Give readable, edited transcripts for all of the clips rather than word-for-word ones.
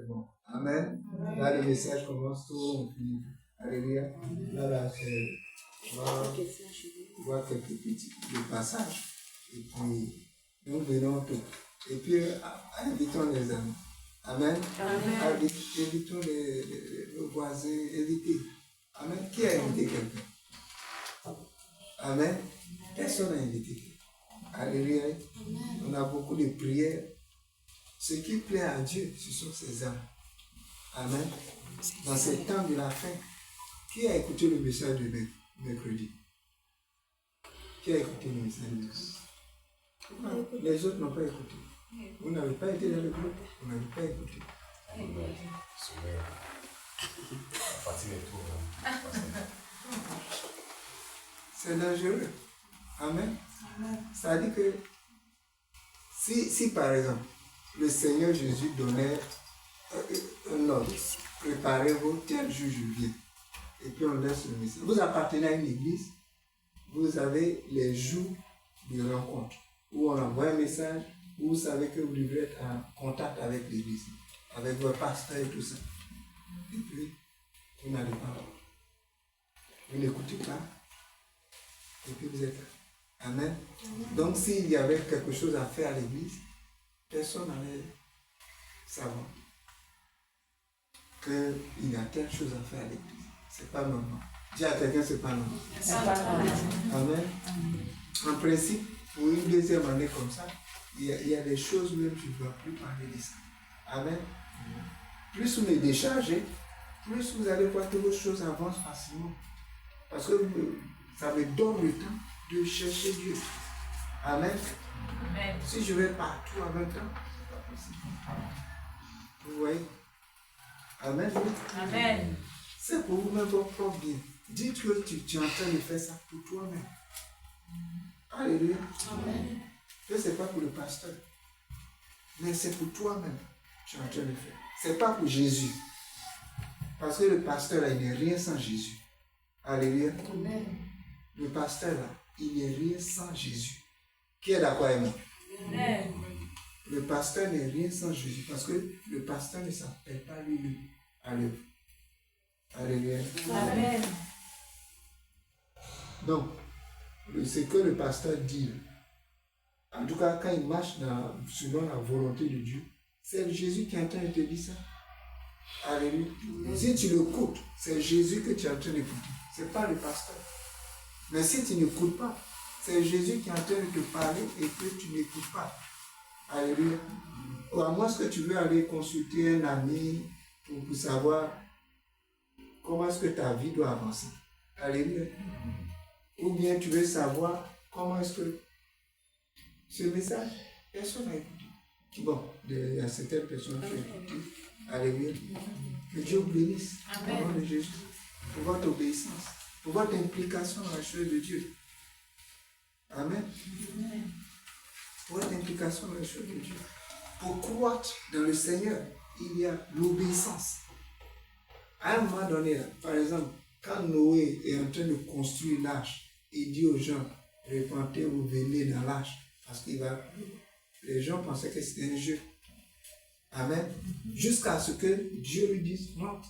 bon. Amen. Là, le message commence tout, on finit. Alléluia. Là, c'est voir quelques petits passages. Et puis, nous venons tout. Et puis, invitons les amis. Amen. Amen. Invitons nos voisins, invitez. Amen. Qui a invité quelqu'un? Amen. Personne n'a invité. Alléluia. On a beaucoup de prières. Ce qui plaît à Dieu, ce sont ses âmes. Amen. Dans ce temps de la fin, qui a écouté le message de mercredi? Qui a écouté le message de mercredi? Les autres n'ont pas écouté. Vous n'avez pas été dans le groupe, vous n'avez pas écouté. C'est dangereux. Amen. Ça dit que si par exemple le Seigneur Jésus donnait un ordre, préparez-vous, tel jour je viens. Et puis on laisse le message. Vous appartenez à une église, vous avez les jours de rencontre où on envoie un message, où vous savez que vous devez être en contact avec l'église, avec votre pasteur et tout ça. Et puis, vous n'allez pas. Vous n'écoutez pas. Et puis vous êtes là. Amen. Donc s'il y avait quelque chose à faire à l'église, personne n'allait savoir qu'il y a quelque chose à faire à l'église. C'est pas normal. Dis à quelqu'un, c'est pas normal. C'est pas normal. Amen. En principe, pour une deuxième année comme ça, il y a des choses même tu ne dois plus parler de ça. Amen. Plus vous les déchargez, plus vous allez voir que vos choses avancent facilement. Parce que ça me donne le temps de chercher Dieu. Amen. Amen. Si je vais partout en même temps, c'est pas possible. Vous voyez? Amen. Amen. C'est pour vous-même votre propre bien. Dites que tu es en train de faire ça pour toi-même. Alléluia. Amen. Ce n'est pas pour le pasteur, mais c'est pour toi-même que tu es en train de faire. Ce n'est pas pour Jésus. Parce que le pasteur, là, il n'est rien sans Jésus. Alléluia. Amen. Le pasteur, là, il n'est rien sans Jésus. Qui est d'accord avec moi? Amen. Le pasteur n'est rien sans Jésus. Parce que le pasteur ne s'appelle pas lui. Alléluia. Alléluia. Amen. Donc, ce que le pasteur dit, en tout cas, quand il marche selon la volonté de Dieu, c'est Jésus qui est en train de te dire ça. Alléluia. Si tu l'écoutes, c'est Jésus que tu es en train d'écouter. Ce n'est pas le pasteur. Mais si tu n'écoutes pas, c'est Jésus qui est en train de te parler et que tu n'écoutes pas. Alléluia. Ou à moins que tu veux aller consulter un ami pour savoir comment est-ce que ta vie doit avancer. Alléluia. Ou bien tu veux savoir comment est-ce que ce message, personne n'a écouté. Bon, il y a certaines personnes qui ont écouté. Alléluia. Que Dieu vous bénisse. Au nom de Jésus. Pour votre obéissance, pour votre implication dans la chose de Dieu. Amen. Pour votre implication dans la chose de Dieu. Pour croître dans le Seigneur, il y a l'obéissance. À un moment donné, là, par exemple, quand Noé est en train de construire l'arche, il dit aux gens, répentez-vous, venez dans l'arche, parce que les gens pensaient que c'était un jeu. Amen. Jusqu'à ce que Dieu lui dise, non,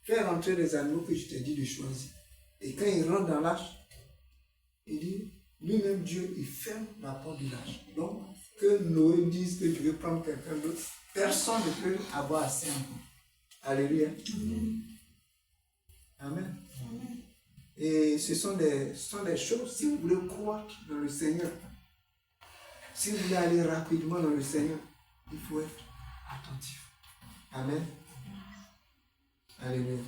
fais rentrer les animaux que je t'ai dit de choisir. Et quand il rentre dans l'arche, il dit, lui-même Dieu, il ferme la porte de l'arche. Donc, que Noé dise que tu veux prendre quelqu'un d'autre, personne ne peut avoir assez encore. Alléluia. Amen. Amen. Et ce sont des choses, si vous voulez croître dans le Seigneur, si vous voulez aller rapidement dans le Seigneur, il faut être attentif. Amen. Alléluia.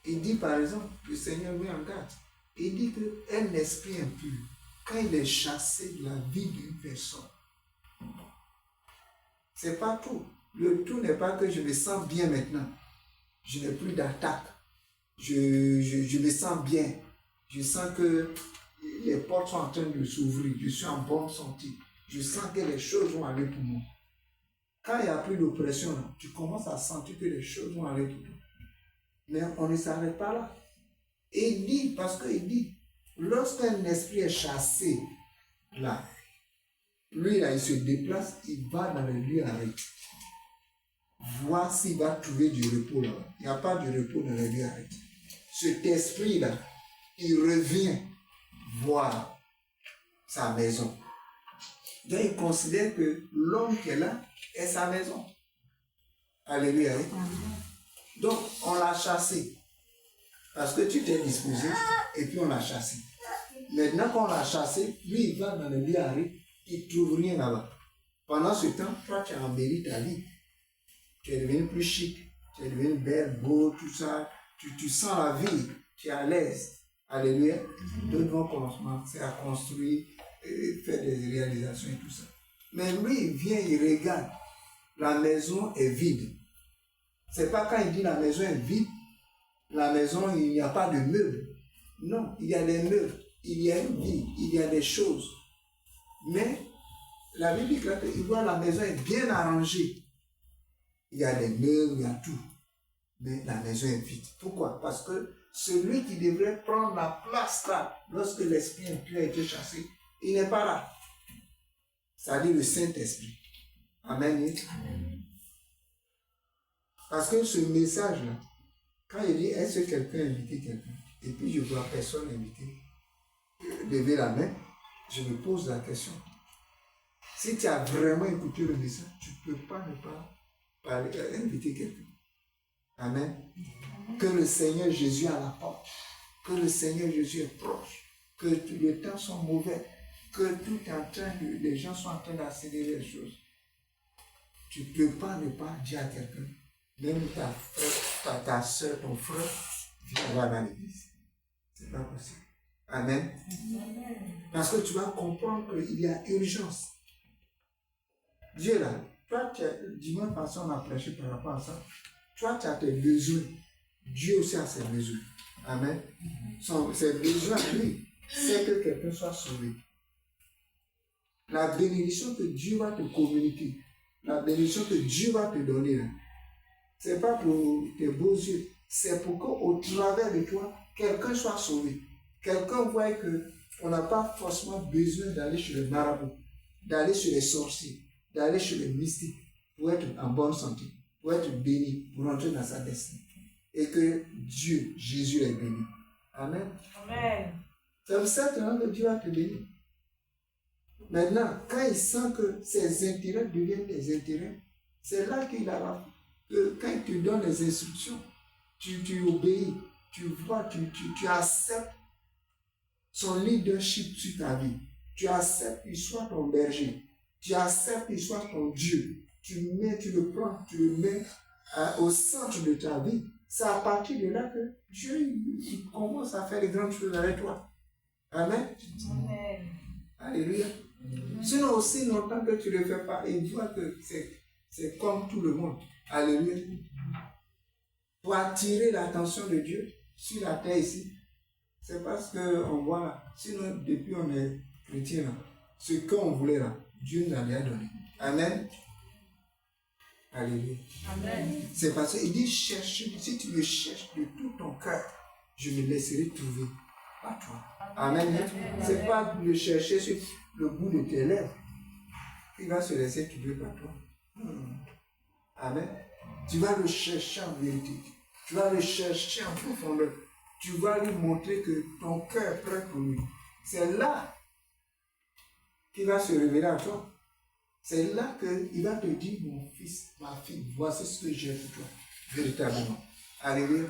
Il dit par exemple, le Seigneur met en garde, il dit qu'un esprit impur, quand il est chassé de la vie d'une personne, c'est pas tout. Le tout n'est pas que je me sens bien maintenant. Je n'ai plus d'attaque. Je me sens bien. Je sens que les portes sont en train de s'ouvrir. Je suis en bonne santé. Je sens que les choses vont aller pour moi. Quand il n'y a plus d'oppression, tu commences à sentir que les choses vont aller pour toi. Mais on ne s'arrête pas là. Et il dit, parce qu'il dit, lorsqu'un esprit est chassé là, lui là, il se déplace, il va dans le lieu arrêté. voir s'il va trouver du repos là-bas. Il n'y a pas de repos dans les lieux arrêtés. Cet esprit-là, il revient voir sa maison. Donc, il considère que l'homme qui est là est sa maison. Alléluia. Donc, on l'a chassé. Parce que tu t'es disposé, et puis on l'a chassé. Maintenant qu'on l'a chassé, lui, il va dans le lieu arrêté, il ne trouve rien là-bas. Pendant ce temps, toi, tu as embelli ta vie. Tu es devenu plus chic, tu es devenu belle, beau, tout ça. Tu sens la vie, tu es à l'aise. Alléluia. Donc, on commence à construire, faire des réalisations et tout ça. Mais lui, il vient, il regarde. La maison est vide. C'est pas quand il dit la maison est vide, la maison, il n'y a pas de meubles. Non, il y a des meubles, il y a une vie, il y a des choses. Mais la Bible dit qu'il voit la maison est bien arrangée. Il y a des meubles, il y a tout. Mais la maison est vide. Pourquoi? Parce que celui qui devrait prendre la place là, lorsque l'esprit impur a été chassé, il n'est pas là. Ça dit le Saint-Esprit. Amen. Parce que ce message-là, quand il dit, est-ce que quelqu'un a invité quelqu'un? Et puis je vois personne inviter. Lever la main, je me pose la question. Si tu as vraiment écouté le message, tu ne peux pas ne pas inviter quelqu'un. Amen. Que le Seigneur Jésus à la porte. Que le Seigneur Jésus est proche. Que les temps sont mauvais. Que tout est en train de, les gens sont en train d'accélérer les choses. Tu ne peux pas ne pas dire à quelqu'un, même ta soeur, ton frère, viens voir dans l'église. Ce n'est pas possible. Amen. Parce que tu vas comprendre qu'il y a urgence. Dieu là, toi, dimanche passé, on a prêché par rapport à ça. Toi, tu as tes besoins. Dieu aussi a ses besoins. Amen. Ses besoins, lui, c'est que quelqu'un soit sauvé. La bénédiction que Dieu va te communiquer, la bénédiction que Dieu va te donner, ce n'est pas pour tes beaux yeux, c'est pour qu'au travers de toi, quelqu'un soit sauvé. Quelqu'un voit qu'on n'a pas forcément besoin d'aller chez le marabout, d'aller chez les sorciers, d'aller chez les mystiques pour être en bonne santé, pour être béni, pour entrer dans sa destinée. Et que Dieu, Jésus est béni. Amen. Amen. C'est comme ça que Dieu va te bénir. Maintenant, quand il sent que ses intérêts deviennent des intérêts, c'est là qu'il a que quand il te donne les instructions, tu obéis, tu vois, tu acceptes son leadership sur ta vie. Tu acceptes qu'il soit ton berger. Tu acceptes qu'il soit ton Dieu. Tu le prends, tu le mets au centre de ta vie. C'est à partir de là que Dieu il commence à faire de grandes choses avec toi. Amen. Amen. Alléluia. Sinon, aussi longtemps que tu ne le fais pas, il voit que c'est comme tout le monde. Alléluia. Pour attirer l'attention de Dieu sur la terre ici, c'est parce qu'on voit là. Sinon, depuis on est chrétien là, ce qu'on voulait là, Dieu nous a déjà donné. Amen. Alléluia. Amen. C'est parce qu'il dit cherche, si tu le cherches de tout ton cœur, je me laisserai trouver. Pas toi. Amen. C'est pas le chercher sur le bout de tes lèvres. Il va se laisser trouver par toi. Amen. Tu vas le chercher en vérité. Tu vas le chercher en profondeur. Tu vas lui montrer que ton cœur est prêt pour lui. C'est là qu'il va se révéler à toi. C'est là qu'il va te dire, mon fils, ma fille, voici ce que j'ai pour toi. Véritablement. Alléluia.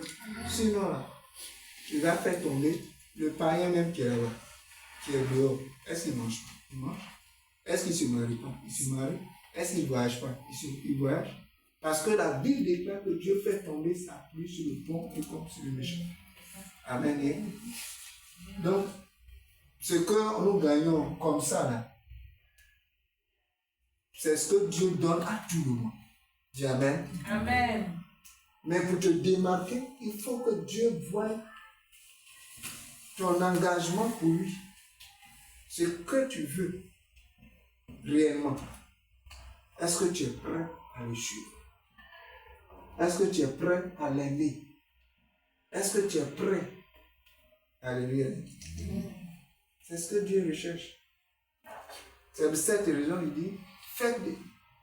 Sinon, là, tu vas faire tomber le païen même qui est là-bas, qui est dehors. Est-ce qu'il mange pas? Il mange. Est-ce qu'il ne se marie pas? Il se marie. Est-ce qu'il ne voyage pas? Il voyage. Parce que la Bible déclare que Dieu fait tomber sa pluie sur le bon et comme sur le méchant. Amen. Donc, ce que nous gagnons comme ça, là, c'est ce que Dieu donne à tout le monde. Dis Amen. Amen. Mais pour te démarquer, il faut que Dieu voie ton engagement pour lui. Ce que tu veux réellement. Est-ce que tu es prêt à le suivre? Est-ce que tu es prêt à l'aimer? Est-ce que tu es prêt à le lire? C'est ce que Dieu recherche. C'est pour cette raison qu'il dit, faites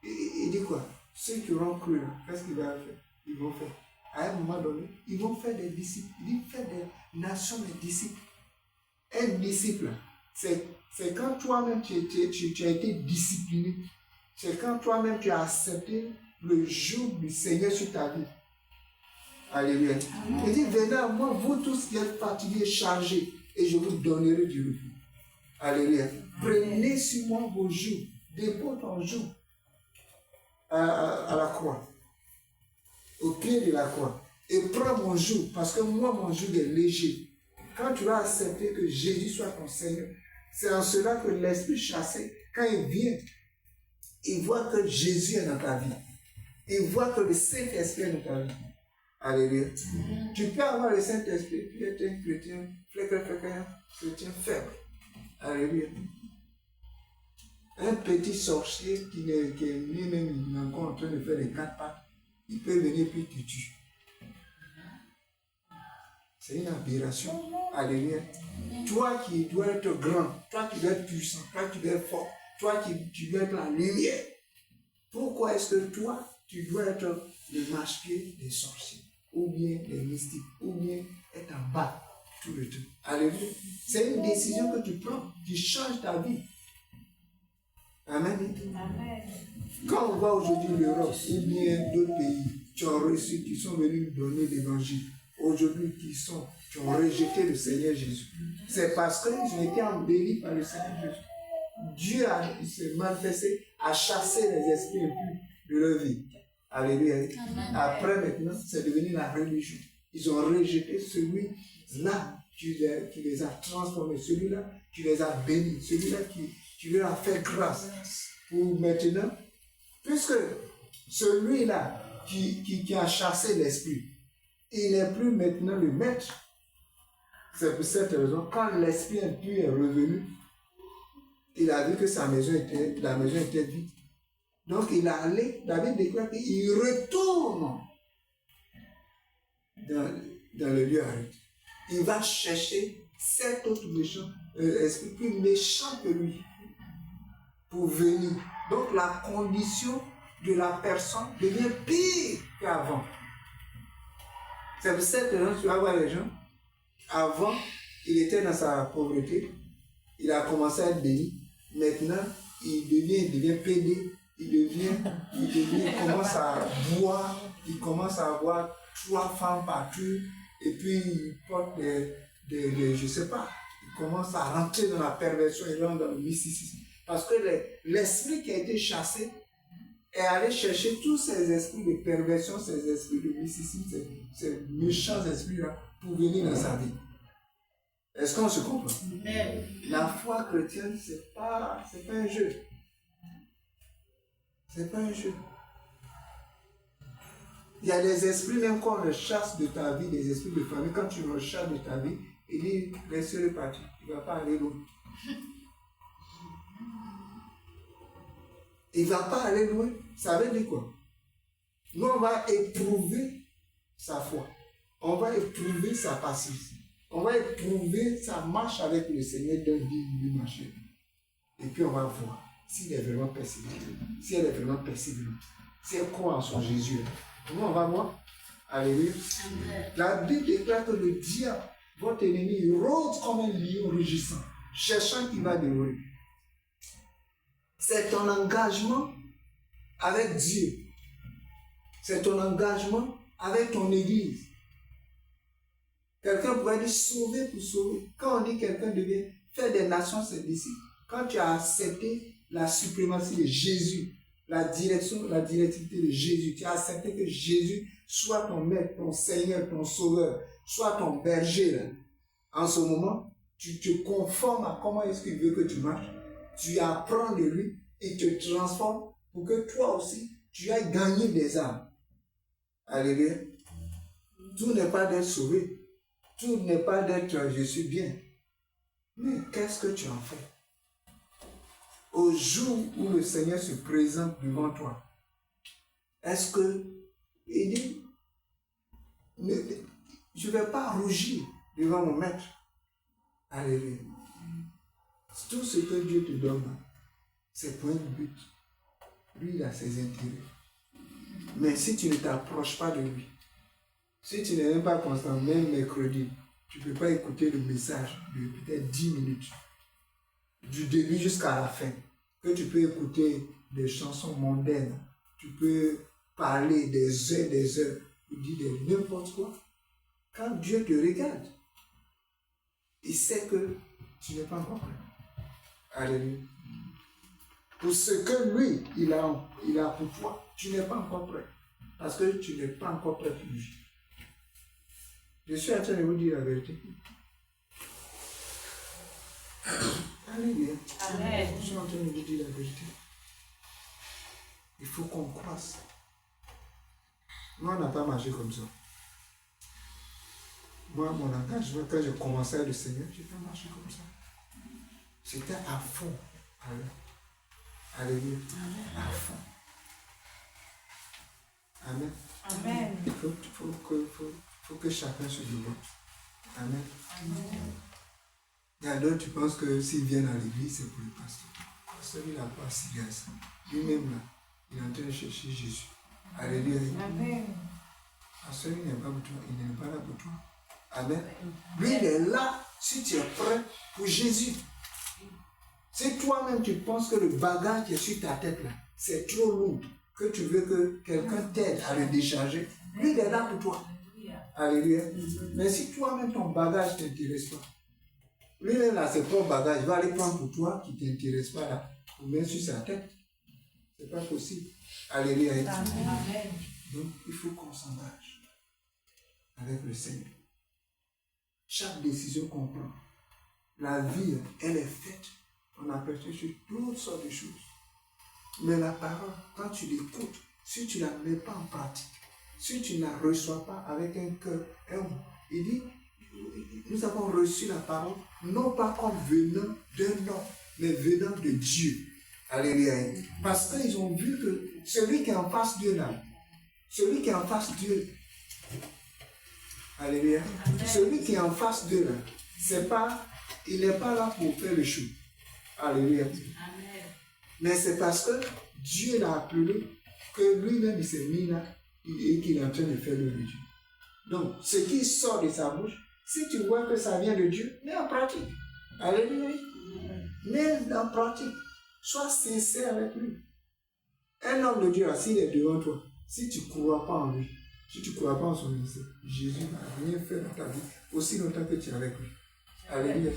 il dit quoi? ceux qui auront cru, qu'est-ce qu'ils vont faire? Ils vont faire. À un moment donné, ils vont faire des disciples. Il dit faire des nations des disciples. Un disciple, c'est quand toi-même tu as été discipliné. C'est quand toi-même tu as accepté le joug du Seigneur sur ta vie. Alléluia. Il dit, venez à moi, vous tous qui êtes fatigués, chargés, et je vous donnerai du repos. Alléluia. Prenez sur moi vos jougs, dépose ton joug à la croix, au pied de la croix, et prends mon joug, parce que moi, mon joug est léger. Quand tu vas accepter que Jésus soit ton Seigneur, c'est en cela que l'esprit chassé, quand il vient, il voit que Jésus est dans ta vie. Il voit que le Saint-Esprit est dans ta vie. Alléluia. Tu peux avoir le Saint-Esprit, puis être un chrétien, chrétien faible. Alléluia. Un petit sorcier qui est lui-même encore en train de faire les 4 pattes, il peut venir puis te tuer. C'est une aberration. Alléluia. Toi qui dois être grand, toi qui dois être puissant, toi qui dois être fort, toi qui dois être la lumière. Pourquoi est-ce que toi, tu dois être le masqué des sorciers, ou bien des mystiques, ou bien être en bas tout le temps? Alléluia. C'est une décision que tu prends, qui change ta vie. Amen. Amen. Quand on voit aujourd'hui l'Europe, ou bien d'autres pays qui ont reçu, qui sont venus nous donner l'évangile, aujourd'hui qui ont rejeté le Seigneur Jésus, c'est parce qu'ils ont été embellis par le Seigneur Jésus. Dieu s'est manifesté à chasser les esprits impurs de leur vie. Alléluia. Après, maintenant, c'est devenu la religion. Ils ont rejeté celui-là qui les a transformés, celui-là qui les a bénis, celui-là qui leur a fait grâce. Pour maintenant, puisque celui-là qui a chassé l'esprit, il n'est plus maintenant le maître. C'est pour cette raison, quand l'esprit impur est revenu, il a vu que la maison était vide. Donc il a allé, David déclare qu'il retourne dans le lieu aride. Il va chercher cet autre esprit plus méchant que lui pour venir. Donc la condition de la personne devient pire qu'avant. C'est pour cette raison que tu vas voir les gens. Avant, il était dans sa pauvreté. Il a commencé à être béni. Maintenant, il devient pédé. Il commence à boire. Il commence à avoir 3 femmes partout. Et puis, il porte je sais pas. Il commence à rentrer dans la perversion. Il rentre dans le mysticisme. Parce que l'esprit qui a été chassé est allé chercher tous ces esprits de perversion, ces esprits de mysticisme, ces méchants esprits-là, pour venir dans sa vie. Est-ce qu'on se comprend? La foi chrétienne, c'est pas un jeu. C'est pas un jeu. Il y a des esprits, même qu'on le chasse de ta vie, des esprits de famille, quand tu le chasses de ta vie, il dit, laisse-le partir, il ne va pas aller loin. Il ne va pas aller loin. Ça veut dire quoi? Nous, on va éprouver sa foi. On va éprouver sa patience. On va éprouver sa marche avec le Seigneur d'un digne marché. Et puis on va voir s'il est vraiment persévérant. Si elle est vraiment persévérante. Si elle croit en son Jésus. Comment on va voir? Alléluia. La Bible déclare que le diable, votre ennemi, rôde comme un lion rugissant, cherchant qui va dévorer. C'est ton engagement avec Dieu. C'est ton engagement avec ton Église. Quelqu'un pourrait dire sauver pour sauver. Quand on dit quelqu'un devient faire des nations ses disciples, quand tu as accepté la suprématie de Jésus, la directivité de Jésus, tu as accepté que Jésus soit ton maître, ton Seigneur, ton Sauveur, soit ton berger, là. En ce moment, tu te conformes à comment est-ce qu'il veut que tu marches. Tu apprends de lui et te transformes pour que toi aussi, tu ailles gagner des âmes. Alléluia. Tout n'est pas d'être sauvé. Tout n'est pas d'être je suis bien. Mais qu'est-ce que tu en fais? Au jour où le Seigneur se présente devant toi, est-ce que il dit, je ne vais pas rougir devant mon maître. Alléluia. Tout ce que Dieu te donne, c'est pour un but. Lui, il a ses intérêts. Mais si tu ne t'approches pas de lui, si tu n'es même pas constant, même mercredi, tu ne peux pas écouter le message de peut-être 10 minutes, du début jusqu'à la fin, que tu peux écouter des chansons mondaines, tu peux parler des heures, ou dire n'importe quoi. Quand Dieu te regarde, il sait que tu n'es pas encore prêt. Alléluia. Pour ce que lui, il a pour toi, tu n'es pas encore prêt. Parce que tu n'es pas encore prêt pour lui. Je suis en train de vous dire la vérité. Alléluia. Amen. Je suis en train de vous dire la vérité. Il faut qu'on croisse. Nous, on n'a pas marché comme ça. Moi, mon engagement, quand j'ai commencé avec le Seigneur, je n'ai pas marché comme ça. C'était à fond. Alléluia. À fond. Amen. Amen. Il faut que chacun se développe. Amen. Amen. Il y a d'autres, tu penses que s'ils viennent à l'église, c'est pour le pasteur. Le pasteur, il n'a pas à s'y à ça. Lui-même, là, il est en train de chercher Jésus. Alléluia. Amen. Le pasteur, il n'est pas pour toi. Il n'est pas là pour toi. Amen. Lui, il est là si tu es prêt pour Jésus. Si toi-même, tu penses que le bagage qui est sur ta tête, là, c'est trop lourd, que tu veux que quelqu'un t'aide à le décharger, lui, il est là pour toi. Alléluia. Mais si toi-même, ton bagage ne t'intéresse pas, lui-même, là, c'est ton bagage, il va aller prendre pour toi qui ne t'intéresse pas, là, pour mettre sur sa tête. C'est pas possible. Alléluia. Amen. Donc, il faut qu'on s'engage avec le Seigneur. Chaque décision qu'on prend, la vie, elle est faite. On a aperçu sur toutes sortes de choses. Mais la parole, quand tu l'écoutes, si tu ne la mets pas en pratique, si tu ne la reçois pas avec un cœur humble, il dit, nous avons reçu la parole, non pas comme venant d'un homme, mais venant de Dieu. Alléluia. Parce qu'ils ont vu que celui qui est en face d'eux là, celui qui est en face d'eux, alléluia, celui qui est en face d'eux là, c'est pas, il n'est pas là pour faire le chou. Alléluia. Amen. Mais c'est parce que Dieu l'a appelé que lui-même il s'est mis là et qu'il est en train de faire le Dieu. Donc, ce qui sort de sa bouche, si tu vois que ça vient de Dieu, mets en pratique. Alléluia. Mets en pratique. Sois sincère avec lui. Un homme de Dieu, s'il est devant toi, si tu ne crois pas en lui, si tu ne crois pas en son ministère, Jésus ne va rien faire dans ta vie aussi longtemps que tu es avec lui. Alléluia.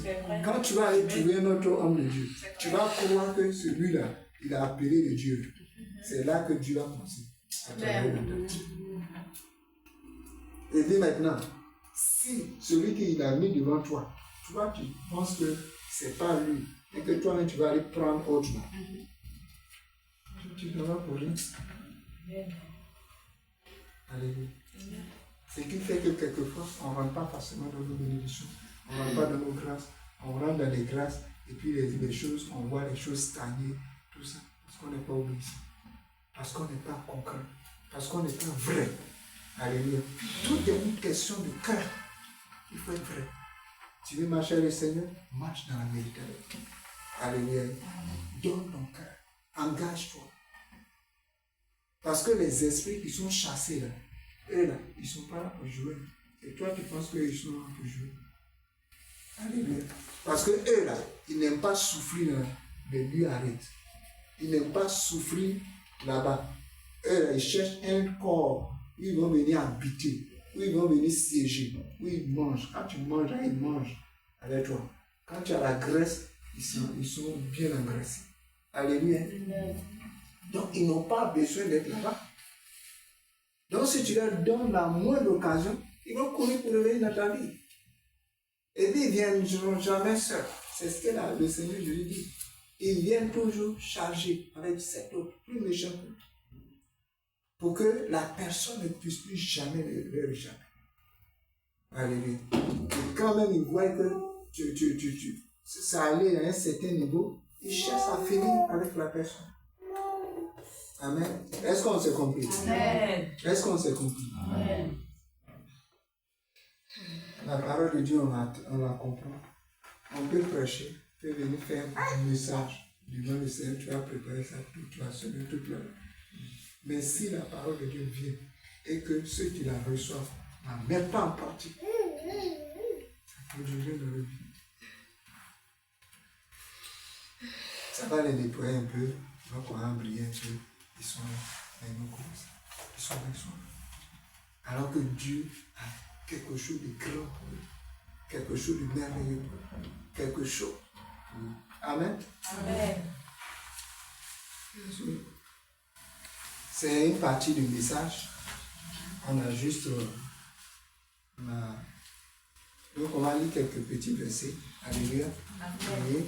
Quand tu vas aller trouver un autre homme de Dieu, tu vas croire que celui-là, il a appelé de Dieu. C'est là que Dieu va penser à travers le temps. Et dès maintenant, si celui qu'il a mis devant toi, toi tu penses que c'est pas lui, et que toi-même tu vas aller prendre autrement, tu ne vas pour rien. Alléluia. Ce qui fait que quelquefois, on ne rentre pas facilement dans nos bénédictions, on ne rentre pas dans nos grâces, on rentre dans les grâces, et puis les choses, on voit les choses stagner, tout ça, parce qu'on n'est pas obéissant, parce qu'on n'est pas concret, parce qu'on n'est pas vrai. Alléluia. Tout est une question de cœur. Il faut être vrai. Tu veux marcher avec le Seigneur, marche dans la vérité. Alléluia. Donne ton cœur. Engage-toi. Parce que les esprits qui sont chassés là, eux là, ils ne sont pas là pour jouer. Et toi, tu penses qu'ils sont là pour jouer. Alléluia. Parce que eux là, ils n'aiment pas souffrir là, mais lui arrête. Ils n'aiment pas souffrir là-bas. Eux là, ils cherchent un corps où ils vont venir habiter, où ils vont venir siéger, où ils mangent. Quand tu manges là, ils mangent avec toi. Quand tu as la graisse, ils sont bien engraissés. Alléluia. Donc, ils n'ont pas besoin d'être là-bas. Donc, si tu leur donnes la moindre occasion, ils vont courir pour revenir dans ta vie. Et puis, ils viennent jamais seuls. C'est ce que le Seigneur lui dit. Ils viennent toujours chargés avec cet autre, plus méchant que lui, pour que la personne ne puisse plus jamais leur échapper. Alléluia. Et quand même, ils voient que ça allait à un certain niveau, ils cherchent à finir avec la personne. Amen. Est-ce qu'on s'est compris? Amen. Est-ce qu'on s'est compris? Amen. La parole de Dieu, on la comprend. On peut prêcher, on peut venir faire un message devant le Seigneur, tu vas préparer ça toute la semaine, toute la... Mais si la parole de Dieu vient et que ceux qui la reçoivent n'en mettent pas en pratique, ça peut durer dans le vie. Ça va les nettoyer un peu, ils vont pouvoir briller un peu, ils sont là, mais ils vont commencer. Ils sont là, ils sont là. Alors que Dieu a quelque chose de grand pour eux, quelque chose de merveilleux pour eux, quelque chose. Amen. Amen. C'est une partie du message. On a juste. Donc on va lire quelques petits versets. Alléluia. Amen.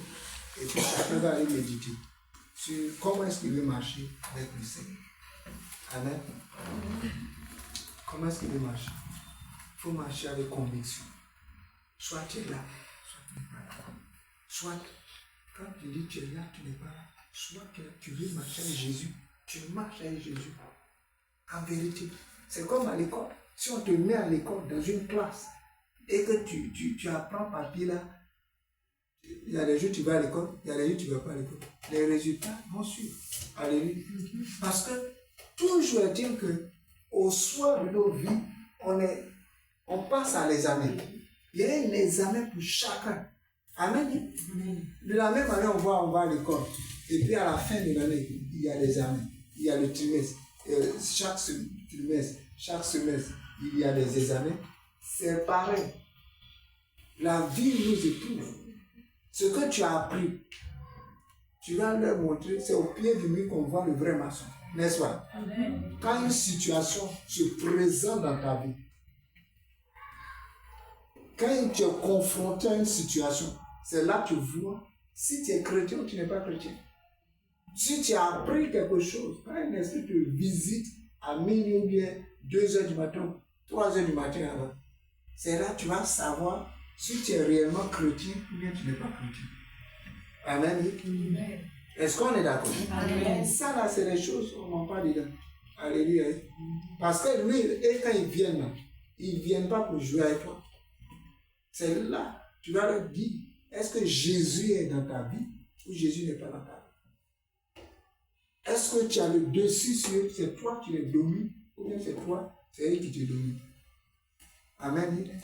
Et puis chacun va aller méditer sur comment est-ce qu'il veut marcher avec le Seigneur. Amen. Comment est-ce qu'il veut marcher? Il faut marcher avec conviction. Soit tu es là, soit tu n'es pas là. Soit, quand tu dis tu es là, tu n'es pas là. Soit tu veux marcher avec Jésus, tu marches avec Jésus. En vérité, c'est comme à l'école. Si on te met à l'école dans une classe et que tu apprends par pied là, il y a des jours tu vas à l'école, il y a des jours tu ne vas pas à l'école. Les résultats vont suivre. Alléluia. Parce que toujours est-il que au soir de nos vies, on passe à l'examen. Il y a un examen pour chacun. Amen. De la même manière, on va à l'école. Et puis à la fin de l'année, il y a l'examen. Il y a le trimestre. Chaque trimestre, chaque semestre, il y a des examens. C'est pareil. La vie nous éprouve. Ce que tu as appris, tu vas leur montrer, c'est au pied du mur qu'on voit le vrai maçon. N'est-ce pas? Amen. Quand une situation se présente dans ta vie, quand tu es confronté à une situation, c'est là que tu vois si tu es chrétien ou tu n'es pas chrétien. Si tu as appris quelque chose, quand un esprit te visite à minuit ou bien 2 heures du matin, 3 heures du matin avant, c'est là que tu vas savoir si tu es réellement chrétien ou bien tu n'es pas chrétien. Amen. Amen. Est-ce qu'on est d'accord? Amen. Ça là, c'est les choses, on n'en parle dedans. Alléluia. Parce que lui, et quand ils viennent là, ils ne viennent pas pour jouer avec toi. C'est là, tu vas leur dire, est-ce que Jésus est dans ta vie ou Jésus n'est pas dans ta vie? Est-ce que tu as le dessus sur eux, c'est toi qui les domines ou bien c'est toi, c'est eux qui te dominent? Amen.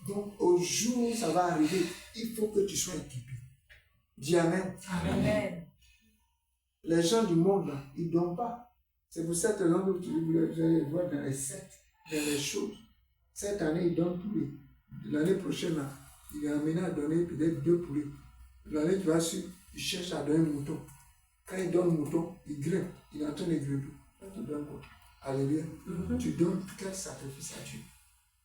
Donc au jour où ça va arriver, il faut que tu sois équipé. Dis Amen. Amen. Les gens du monde là, ils ne donnent pas. C'est pour cette raison que vous allez voir dans les sectes, dans les choses. Cette année, ils donnent tous les. L'année prochaine, là, il est amené à donner peut-être 2 poulets. L'année qui va suivre, il cherche à donner un mouton. Quand il donne un mouton, il grimpe. Il est en train de grimper. Tu donnes quoi? Alléluia. Tu donnes quel sacrifice à Dieu.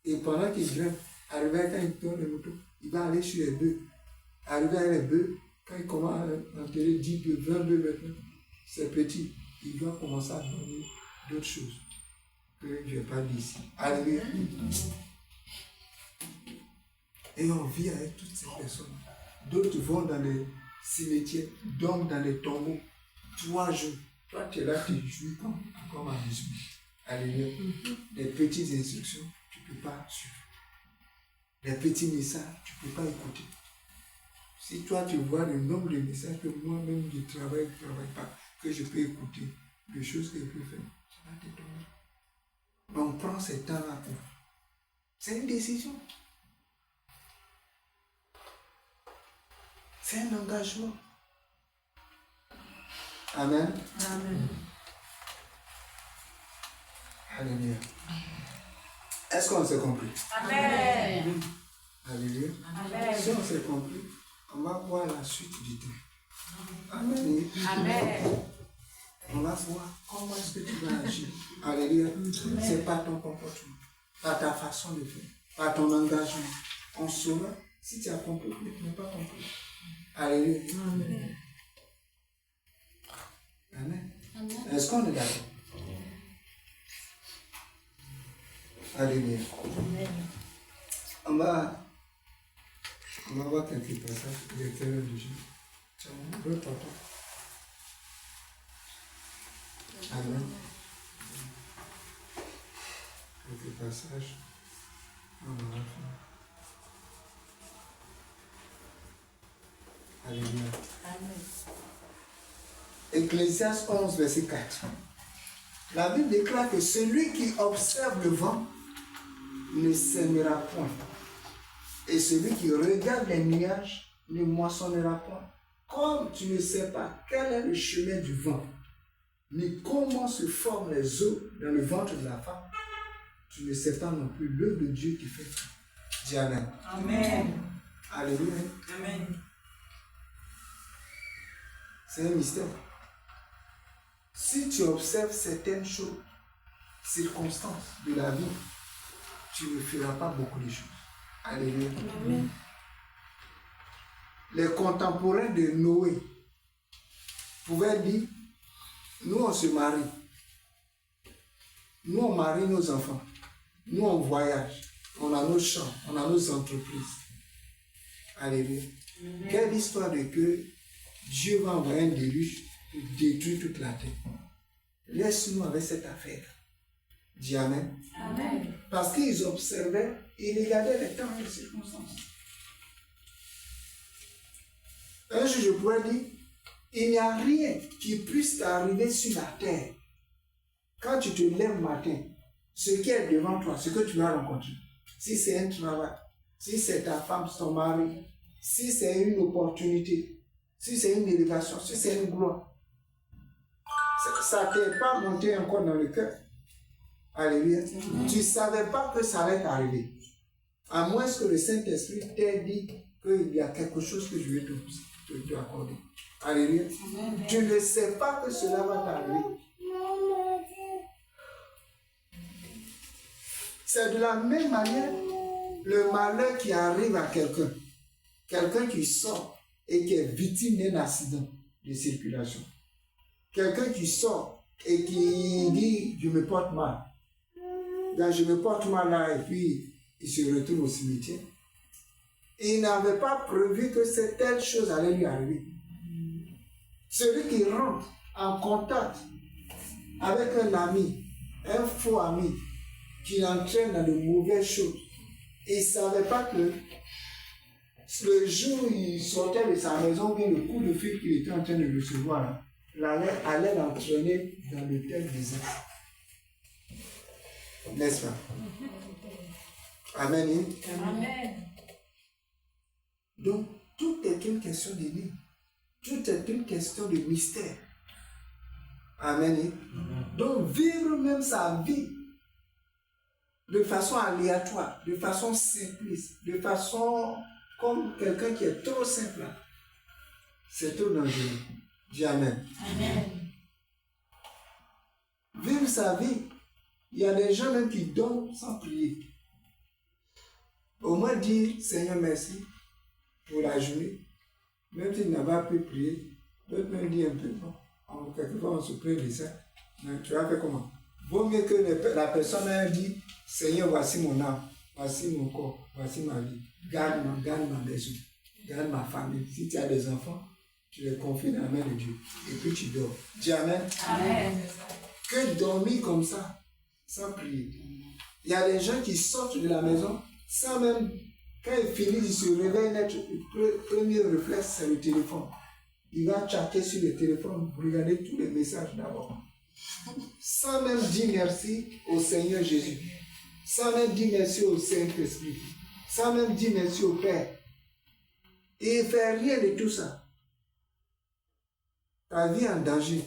Et pendant qu'il grimpe, arrivé quand il donne le mouton, il va aller sur les bœufs. Arrivé à les bœufs, quand il commence à enterrer 10 bœufs, 20 bœufs maintenant, c'est petit. Il doit commencer à donner d'autres choses que je ne vais pas dire ici. Alléluia. Et on vit avec toutes ces personnes. D'autres vont dans les cimetières, dorment dans les tombeaux 3 jours. Toi, tu es là, tu jouis comme en Jésus. Alléluia. Les petites instructions, tu ne peux pas suivre. Les petits messages, tu ne peux pas écouter. Si toi, tu vois le nombre de messages que moi-même je ne travaille pas, que je peux écouter, les choses que je peux faire, ça va t'étonner. Mais on prend ce temps-là pour. C'est une décision. C'est un engagement. Amen. Amen. Alléluia. Est-ce qu'on s'est compris? Amen. Alléluia. Amen. Si on s'est compris, on va voir la suite du temps. Amen. Amen. On va voir comment est-ce que tu vas agir. Alléluia. C'est pas ton comportement, pas ta façon de faire, pas ton engagement. On saura si tu as compris ou tu n'as pas compris. Alléluia. Amen. Amen. Est-ce qu'on est d'accord? Alléluia. On va voir quelques passages de l'extérieur du jeu. C'est un peu important. Amen. Quelques passages. On va faire. Alléluia. Amen. Ecclésiaste 11, verset 4. La Bible déclare que celui qui observe le vent ne sèmera point. Et celui qui regarde les nuages ne moissonnera point. Comme tu ne sais pas quel est le chemin du vent, ni comment se forment les eaux dans le ventre de la femme, tu ne sais pas non plus l'œuvre de Dieu qui fait ça. Dis Amen. Amen. Alléluia. Amen. C'est un mystère. Si tu observes certaines choses, circonstances de la vie, tu ne feras pas beaucoup de choses. Alléluia. Amen. Les contemporains de Noé pouvaient dire, nous on se marie, nous on marie nos enfants, nous on voyage, on a nos champs, on a nos entreprises. Alléluia. Quelle histoire de que Dieu va envoyer un déluge pour détruire toute la terre. Laisse-nous avec cette affaire. Dis Amen. Amen. Parce qu'ils observaient, ils regardaient les temps et les circonstances. Un jour, je pourrais dire, il n'y a rien qui puisse t'arriver sur la terre. Quand tu te lèves matin, ce qui est devant toi, ce que tu vas rencontrer, si c'est un travail, si c'est ta femme, ton mari, si c'est une opportunité, si c'est une élévation, si c'est une gloire, ça ne t'est pas monté encore dans le cœur. Alléluia. Tu ne savais pas que ça allait t'arriver. À moins que le Saint-Esprit t'ait dit qu'il y a quelque chose que je vais te accorder. Alléluia. Tu ne sais pas que cela va t'arriver. C'est de la même manière le malheur qui arrive à quelqu'un. Quelqu'un qui sort et qui est victime d'un accident de circulation. Quelqu'un qui sort et qui dit « je me porte mal ». Donc je me porte mal là et puis il se retourne au cimetière. Il n'avait pas prévu que cette telle chose allait lui arriver. Celui qui rentre en contact avec un ami, un faux ami, qui l'entraîne dans de mauvaises choses, il ne savait pas que le jour où il sortait de sa maison, bien le coup de fil qu'il était en train de recevoir, allait l'entraîner dans le tel désastre. N'est-ce pas? Amen. Amen. Donc, tout est une question d'énigme. Tout est une question de mystère. Amen. Donc, vivre même sa vie de façon aléatoire, de façon simpliste, de façon comme quelqu'un qui est trop simple, c'est trop dangereux. Dis Amen. Amen. Vivre sa vie, il y a des gens même qui dorment sans prier. Au moins dire Seigneur merci pour la journée, même s'il n'a pas pu prier, d'autres même dire un peu, bon, quelquefois on se plaint de ça, mais tu vas faire comment? Vaut mieux que la personne ait dit Seigneur, voici mon âme, voici mon corps, voici ma vie, garde ma maison, garde ma famille. Si tu as des enfants, tu les confies dans la main de Dieu et puis tu dors. Dis Amen. Amen. Que dormir comme ça, sans prier. Il y a des gens qui sortent de la maison sans même, quand ils finissent, ils se réveillent, le premier réflexe, c'est le téléphone. Il va chatter sur le téléphone, regarder tous les messages d'abord. Sans même dire merci au Seigneur Jésus. Sans même dire merci au Saint-Esprit. Sans même dire merci au Père. Et il ne fait rien de tout ça. Ta vie est en danger.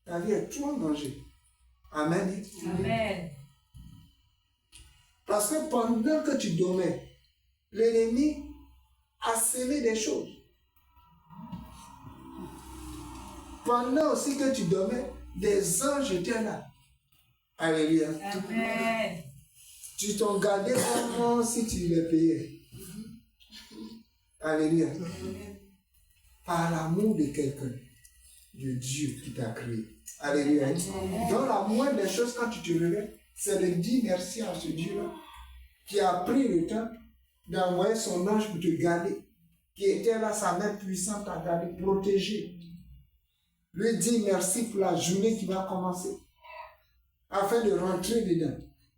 Ta vie est trop en danger. Amen. Amen. Parce que pendant que tu dormais, l'ennemi a semé des choses. Pendant aussi que tu dormais, des anges étaient là. Alléluia. Amen. Tu t'en gardais vraiment si tu les payais. Alléluia. Par l'amour de quelqu'un, de Dieu qui t'a créé. Alléluia. Donc la moindre des choses quand tu te réveilles, c'est de dire merci à ce Dieu-là qui a pris le temps d'envoyer son ange pour te garder, qui était là, sa main puissante à garder, protéger. Lui dire merci pour la journée qui va commencer, afin de rentrer dedans.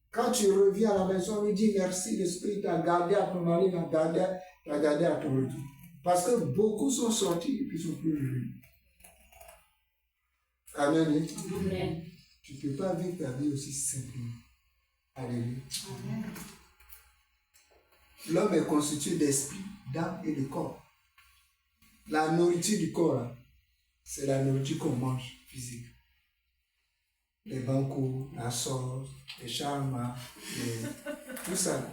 Quand tu reviens à la maison, lui dis merci, l'Esprit t'a gardé à ton aller, t'a gardé à ton retour. Parce que beaucoup sont sortis et puis sont plus revenus. Amen. Amen. Tu ne peux pas vivre ta vie aussi simplement. Alléluia. L'homme est constitué d'esprit, d'âme et de corps. La nourriture du corps, là, c'est la nourriture qu'on mange physique. Les bancos, la sauce, les charmes, tout ça. Là.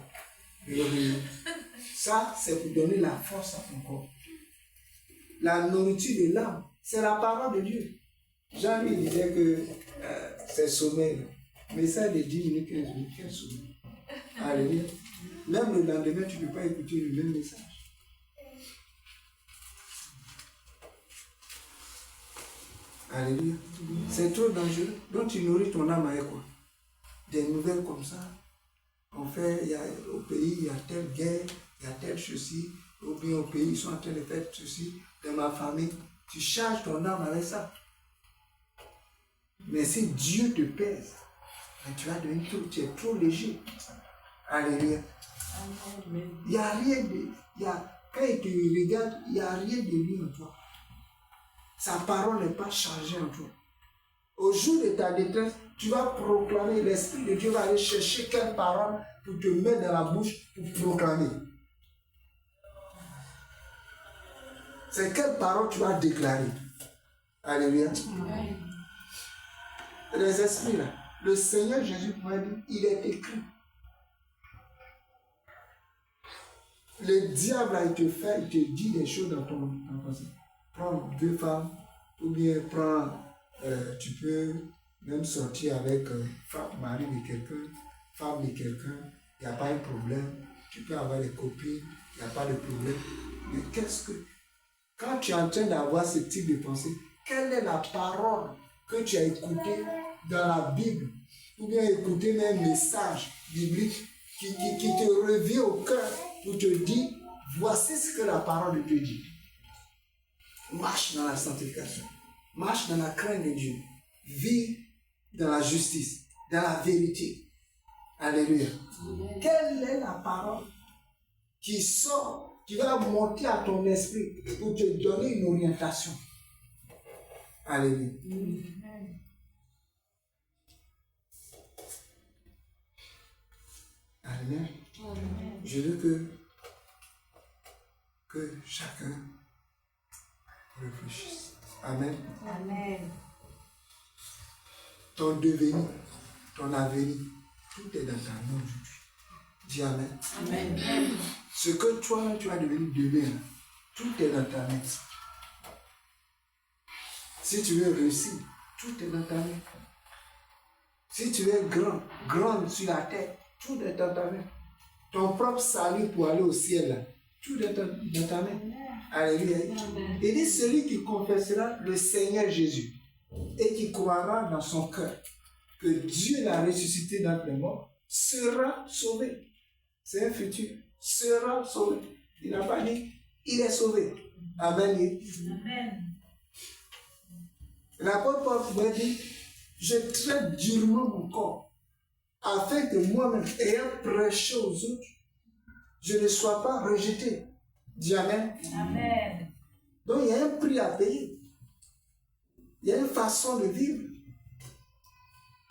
Ça, c'est pour donner la force à ton corps. La nourriture de l'âme, c'est la parole de Dieu. Jean lui disait que c'est sommeil. Mais ça, de 10 minutes, 15 minutes, quel sommeil. Alléluia. Même le lendemain, tu ne peux pas écouter le même message. Alléluia. C'est trop dangereux. Donc tu nourris ton âme avec quoi? Des nouvelles comme ça. En fait, au pays, il y a telle guerre, il y a telle ceci. Ou bien au pays, ils sont en train de faire ceci. Dans ma famille, tu charges ton âme avec ça. Mais si Dieu te pèse, tu vas devenir tu es trop léger. Alléluia. Il n'y a rien de... quand il te regarde, il n'y a rien de lui en toi. Sa parole n'est pas chargée en toi. Au jour de ta détresse, tu vas proclamer, l'Esprit de Dieu va aller chercher quelle parole pour te mettre dans la bouche pour proclamer. C'est quelle parole tu vas déclarer. Alléluia. Les esprits là, le Seigneur Jésus m'a dit, il est écrit. Le diable, il te fait, il te dit des choses dans ton pensée. Prends 2 femmes, ou bien tu peux même sortir avec mari de quelqu'un, femme de quelqu'un, il n'y a pas de problème. Tu peux avoir des copines, il n'y a pas de problème. Mais quand tu es en train d'avoir ce type de pensée, quelle est la parole que tu as écoutée dans la Bible, ou bien écouter même un message biblique qui te revient au cœur pour te dire, voici ce que la parole de Dieu dit. Marche dans la sanctification, marche dans la crainte de Dieu, vis dans la justice, dans la vérité. Alléluia. Quelle est la parole qui sort, qui va monter à ton esprit pour te donner une orientation? Alléluia. Alléluia. Je veux que chacun réfléchisse. Amen. Amen. Ton devenir, ton avenir, tout est dans ta main aujourd'hui. Dis Amen. Amen. Ce que toi, tu vas devenir demain, tout est dans ta main. Si tu veux réussir, tout est dans ta main. Si tu es grand sur la terre, tout est dans ta main. Ton propre salut pour aller au ciel, là, tout est dans ta main. Alléluia. Il dit, celui qui confessera le Seigneur Jésus et qui croira dans son cœur que Dieu l'a ressuscité d'entre les morts, sera sauvé. C'est un futur. Sera sauvé. Il n'a pas dit, il est sauvé. Amen. Amen. L'apôtre Paul m'a dit, je traite durement mon corps afin que moi-même, ayant prêché aux autres, je ne sois pas rejeté. Dis Amen. Amen. Donc il y a un prix à payer. Il y a une façon de vivre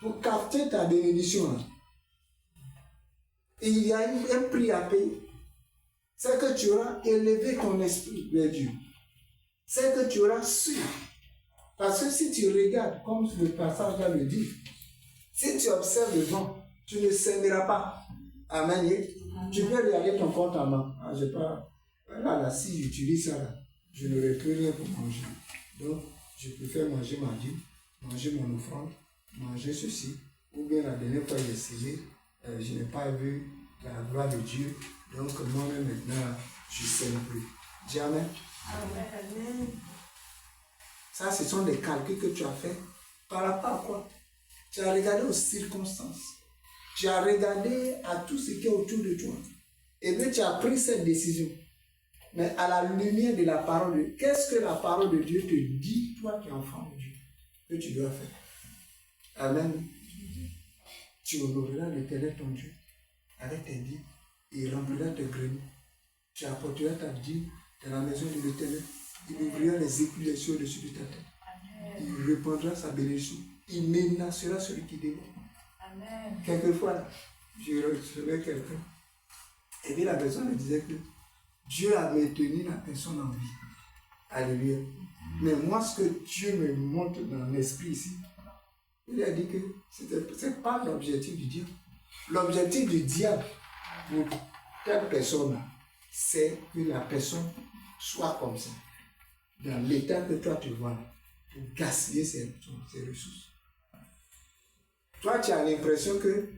pour capter ta bénédiction. Et il y a un prix à payer. C'est que tu auras élevé ton esprit vers Dieu. C'est que tu auras su. Parce que si tu regardes, comme le passage là le dit, si tu observes le vent, tu ne sèmeras pas. Amen. Tu peux regarder ton compte en main. Ah, j'ai pas... Là, si j'utilise ça, là, je n'aurai plus rien pour manger. Donc, je préfère manger ma dîme, manger mon offrande, manger ceci. Ou bien la dernière fois, j'ai essayé, je n'ai pas vu la gloire de Dieu. Donc, moi-même, maintenant, je ne sème plus. Dis Amen. Amen. Ça, ce sont des calculs que tu as fait par rapport à quoi? Tu as regardé aux circonstances. Tu as regardé à tout ce qui est autour de toi. Et puis, tu as pris cette décision. Mais à la lumière de la parole de Dieu, qu'est-ce que la parole de Dieu te dit, toi qui es enfant de Dieu, que tu dois faire? Amen. Tu honoreras l'Éternel ton Dieu avec tes dîmes et il remplira tes greniers. Tu apporteras ta dîme dans la maison de l'Éternel. Il ouvrira les écus des cieux au-dessus de ta tête. il reprendra sa bénédiction. Il menacera celui qui dévore. Amen. Quelquefois, là, je recevais quelqu'un. Et puis la personne me disait que Dieu a maintenu la personne en vie. Alléluia. Mais moi, ce que Dieu me montre dans l'esprit ici, il a dit que ce n'est pas l'objectif du diable. L'objectif du diable pour telle personne, c'est que la personne soit comme ça, dans l'état que toi tu vois, pour gaspiller ses ressources. Toi, tu as l'impression que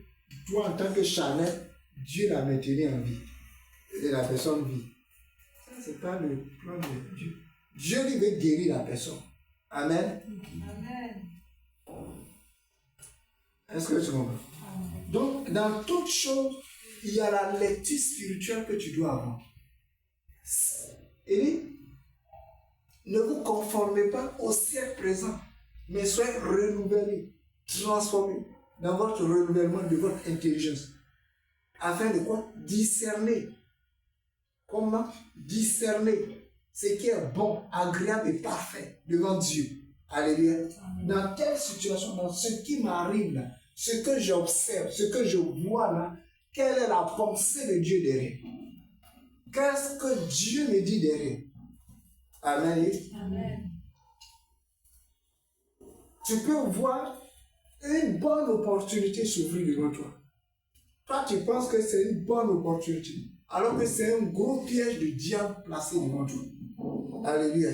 toi, en tant que charnel, Dieu l'a maintenu en vie. Et la personne vit. Ça, ce n'est pas le plan de Dieu. Dieu lui veut guérir la personne. Amen. Amen. Est-ce que tu comprends? Donc, dans toute chose, il y a la lecture spirituelle que tu dois avoir. Il dit, ne vous conformez pas au siècle présent, mais soyez renouvelés, transformés dans votre renouvellement de votre intelligence. Afin de quoi? Discerner. Comment? Discerner ce qui est bon, agréable et parfait devant Dieu. Alléluia. Dans telle situation, dans ce qui m'arrive là, ce que j'observe, ce que je vois là, quelle est la pensée de Dieu derrière? Qu'est-ce que Dieu me dit derrière? Amen. Amen. Tu peux voir une bonne opportunité s'ouvrir devant toi. Toi, tu penses que c'est une bonne opportunité, alors que c'est un gros piège du diable placé devant toi. Alléluia.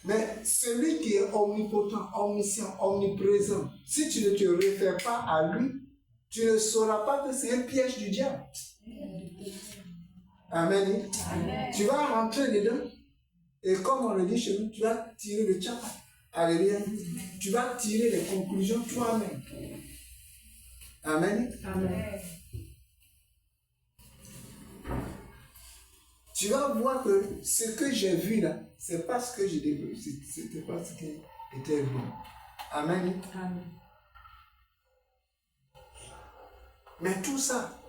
Mais celui qui est omnipotent, omniscient, omniprésent, si tu ne te réfères pas à lui, tu ne sauras pas que c'est un piège du diable. Amen. Amen. Tu vas rentrer dedans et comme on le dit chez nous, tu vas tirer le tchapa. Alléluia. Tu vas tirer les conclusions toi-même. Amen. Amen. Tu vas voir que ce que j'ai vu là, c'est pas ce que j'ai développé, c'était pas ce qui était bon. Amen. Amen. Mais tout ça,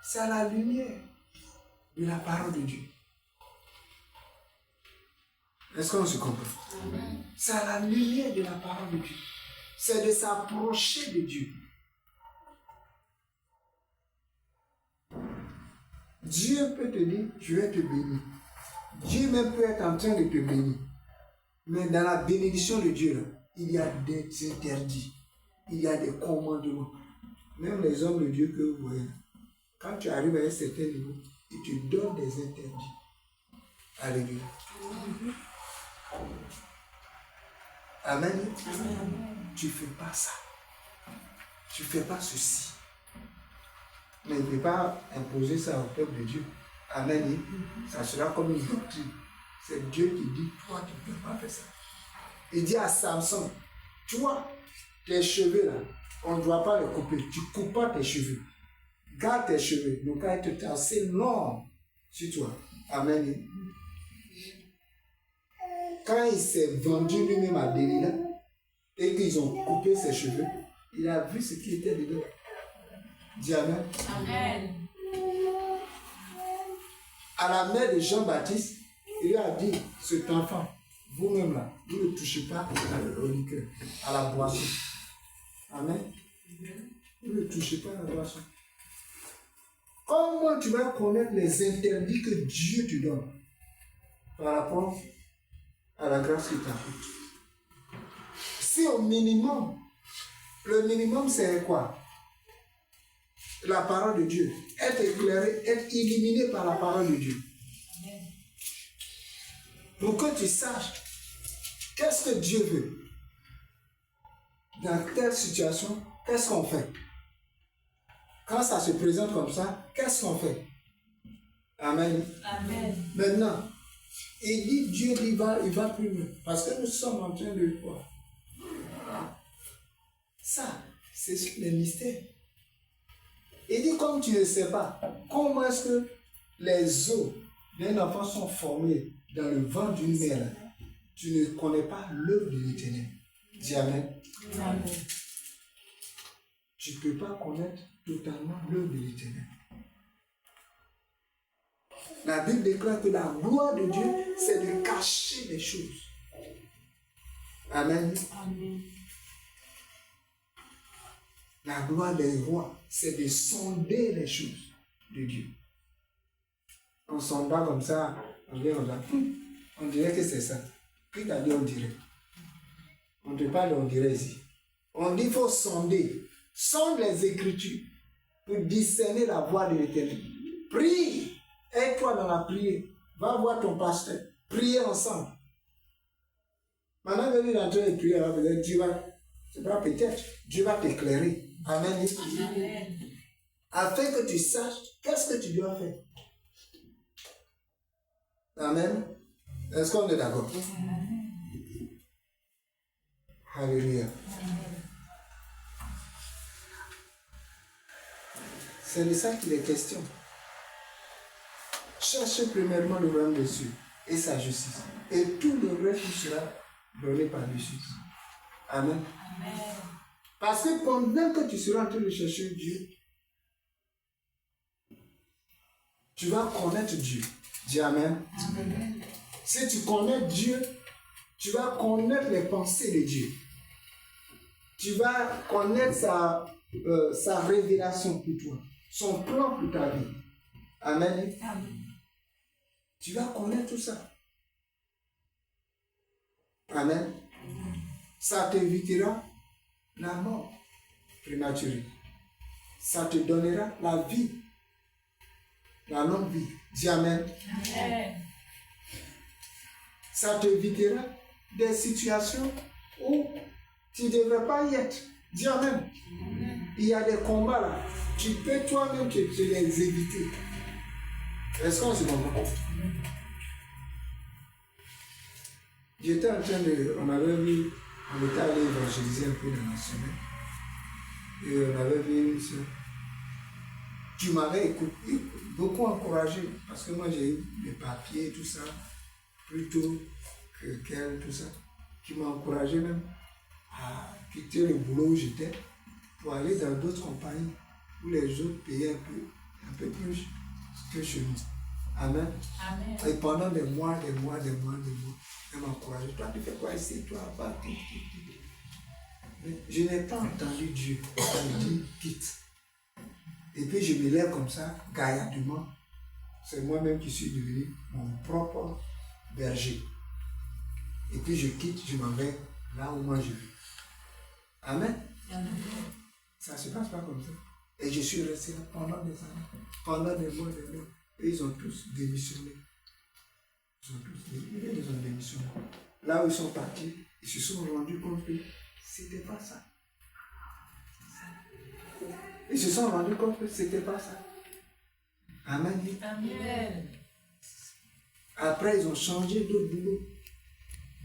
c'est à la lumière de la parole de Dieu. Est-ce qu'on se comprend? Amen. C'est à la lumière de la parole de Dieu. C'est de s'approcher de Dieu. Dieu peut te dire, je vais te bénir. Dieu même peut être en train de te bénir. Mais dans la bénédiction de Dieu, là, il y a des interdits. Il y a des commandements. Même les hommes de Dieu que vous voyez, quand tu arrives à un certain niveau, ils te donnent des interdits. Alléluia. Amen. Amen. Tu ne fais pas ça. Tu ne fais pas ceci. Mais il ne peut pas imposer ça au peuple de Dieu. Amen. Ça sera comme une doctrine. C'est Dieu qui dit, toi, tu ne peux pas faire ça. Il dit à Samson, toi, tes cheveux là, on ne doit pas les couper. Tu ne coupes pas tes cheveux. Garde tes cheveux. Donc, quand ils te assez long sur toi. Amen. Quand il s'est vendu lui-même à Delilah et qu'ils ont coupé ses cheveux, il a vu ce qui était dedans. Dis Amen. Amen. À la mère de Jean-Baptiste, il lui a dit, cet enfant, vous-même là, vous ne touchez pas au liqueur, à la boisson. Amen. Vous ne touchez pas à la boisson. Comment tu vas connaître les interdits que Dieu te donne par rapport à la grâce qui t'apporte? Si au minimum, le minimum c'est quoi? La parole de Dieu. Être éclairé, être illuminé par la parole de Dieu. Pour que tu saches qu'est-ce que Dieu veut. Dans telle situation, qu'est-ce qu'on fait? Quand ça se présente comme ça, qu'est-ce qu'on fait? Amen. Amen. Maintenant, il dit, Dieu il va plus loin. Parce que nous sommes en train de le voir. Ça, c'est les mystères. Il dit, comme tu ne sais pas, comment est-ce que les os d'un enfant sont formés dans le ventre d'une mère, tu ne connais pas l'œuvre de l'Éternel. Dis Amen. Amen. Tu ne peux pas connaître totalement l'œuvre de l'Éternel. La Bible déclare que la gloire de Dieu, c'est de cacher les choses. Amen. Amen. La gloire des rois, c'est de sonder les choses de Dieu. On ne sonde pas comme ça, on vient, on dirait que c'est ça. Qui t'a dit on dirait? On ne parle on dirait ici. On dit qu'il faut sonder. Sonde les Écritures pour discerner la voix de l'Éternel. Prie. Aide-toi dans la prière. Va voir ton pasteur. Priez ensemble. Maintenant, venir dans ton prier, peut-être Dieu va, c'est pas peut-être, Dieu va t'éclairer. Amen. Amen. Afin que tu saches qu'est-ce que tu dois faire. Amen. Est-ce qu'on est d'accord? Alléluia. C'est de ça qu'il est question. Cherchez premièrement le royaume des cieux et sa justice. Et tout le reste vous sera donné par-dessus. Amen. Amen. Parce que pendant que tu seras en train de chercher Dieu, tu vas connaître Dieu. Dis Amen. Amen. Si tu connais Dieu, tu vas connaître les pensées de Dieu. Tu vas connaître sa révélation pour toi, son plan pour ta vie. Amen. Amen. Tu vas connaître tout ça. Amen. Ça t'évitera la mort prématurée. Ça te donnera la vie, la longue vie. Dis Amen. Amen. Ça t'évitera des situations où tu ne devrais pas y être. Dis Amen. Il y a des combats là. Tu peux toi-même te les éviter. Est-ce qu'on se comprend? J'étais en train de... On était allé évangéliser un peu dans la semaine. Et on avait vu une soeur. Tu m'avais beaucoup encouragé. Parce que moi j'ai eu les papiers et tout ça. Plus tôt qu'elle, tout ça. Qui m'a encouragé même à quitter le boulot où j'étais pour aller dans d'autres compagnies où les autres payaient un peu plus que chez nous. Amen. Amen. Et pendant des mois, elle m'a encouragé. Toi, tu fais quoi ici? Toi, va, Mais je n'ai pas entendu Dieu me dire quitte. Et puis je me lève comme ça, gaillardement. C'est moi-même qui suis devenu mon propre berger. Et puis je quitte, je m'en vais là où moi je veux. Amen. Amen. Ça ne se passe pas comme ça. Et je suis resté là pendant des années, pendant des mois, des mois. Et ils ont tous démissionné. Ils ont démissionné. Là où ils sont partis, ils se sont rendus compte que c'était pas ça. Ils se sont rendus compte que c'était pas ça. Amen. Amen. Après, ils ont changé d'autres boulots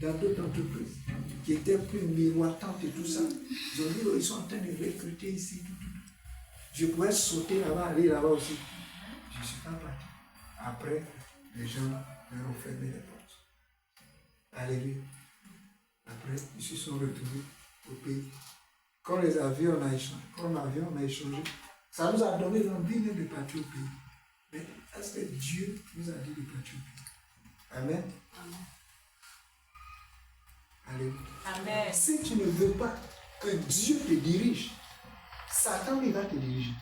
dans d'autres entreprises qui étaient plus miroitantes et tout ça. Ils ont dit, oh, ils sont en train de recruter ici, tout. Je pouvais sauter là-bas, aller là-bas aussi. Je ne suis pas parti. Après, les gens leur ont fermé les portes. Alléluia. Après, ils se sont retrouvés au pays. Quand les avions, on a échangé. Quand l'avion, on a échangé. Ça nous a donné l'envie de partir au pays. Mais est-ce que Dieu nous a dit de partir au pays? Amen. Amen. Alléluia. Amen. Si tu ne veux pas que Dieu te dirige, Satan, il va te diriger.